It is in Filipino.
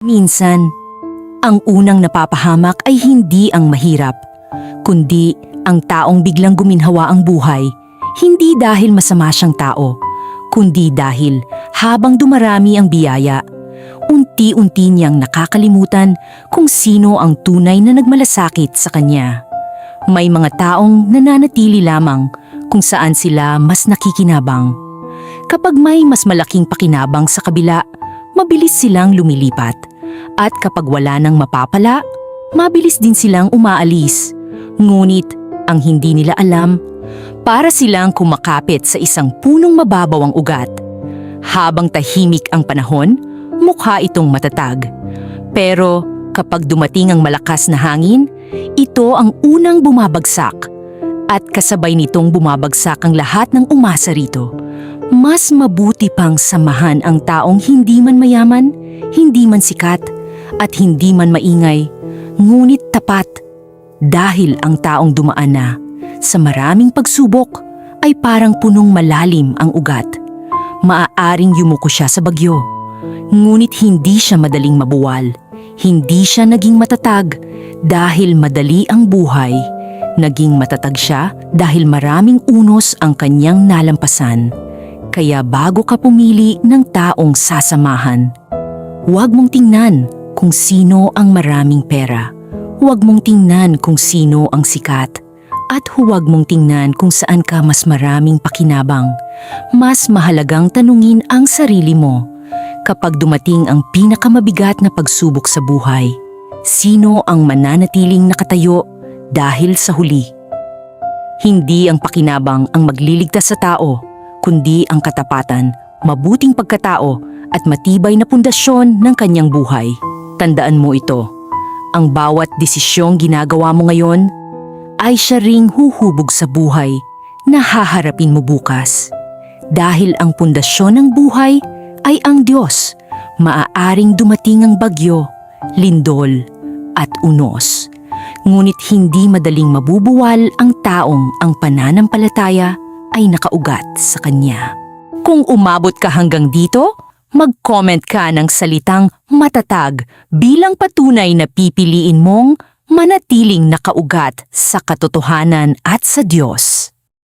Minsan, ang unang napapahamak ay hindi ang mahirap, kundi ang taong biglang guminhawa ang buhay, hindi dahil masama siyang tao, kundi dahil habang dumarami ang biyaya, unti-unti niyang nakakalimutan kung sino ang tunay na nagmalasakit sa kanya. May mga taong nananatili lamang kung saan sila mas nakikinabang. Kapag may mas malaking pakinabang sa kabila, mabilis silang lumilipat. At kapag wala nang mapapala, mabilis din silang umaalis. Ngunit ang hindi nila alam, para silang kumakapit sa isang punong mababaw ang ugat. Habang tahimik ang panahon, mukha itong matatag. Pero kapag dumating ang malakas na hangin, ito ang unang bumabagsak. At kasabay nitong bumabagsak ang lahat ng umasa rito. Mas mabuti pang samahan ang taong hindi man mayaman, hindi man sikat, at hindi man maingay, ngunit tapat. Dahil ang taong dumaan na sa maraming pagsubok ay parang punong malalim ang ugat. Maaaring yumuko siya sa bagyo, ngunit hindi siya madaling mabuwal. Hindi siya naging matatag dahil madali ang buhay. Naging matatag siya dahil maraming unos ang kanyang nalampasan. Kaya bago ka pumili ng taong sasamahan, huwag mong tingnan kung sino ang maraming pera. Huwag mong tingnan kung sino ang sikat. At huwag mong tingnan kung saan ka mas maraming pakinabang. Mas mahalagang tanungin ang sarili mo. Kapag dumating ang pinakamabigat na pagsubok sa buhay, sino ang mananatiling nakatayo dahil sa huli? Hindi ang pakinabang ang magliligtas sa tao, kundi ang katapatan, mabuting pagkatao at matibay na pundasyon ng kanyang buhay. Tandaan mo ito, ang bawat desisyong ginagawa mo ngayon ay siya ring huhubog sa buhay na haharapin mo bukas. Dahil ang pundasyon ng buhay ay ang Diyos, maaaring dumating ang bagyo, lindol at unos. Ngunit hindi madaling mabubuwal ang taong ang pananampalataya ay nakaugat sa kanya. Kung umabot ka hanggang dito, mag-comment ka ng salitang matatag bilang patunay na pipiliin mong manatiling nakaugat sa katotohanan at sa Diyos.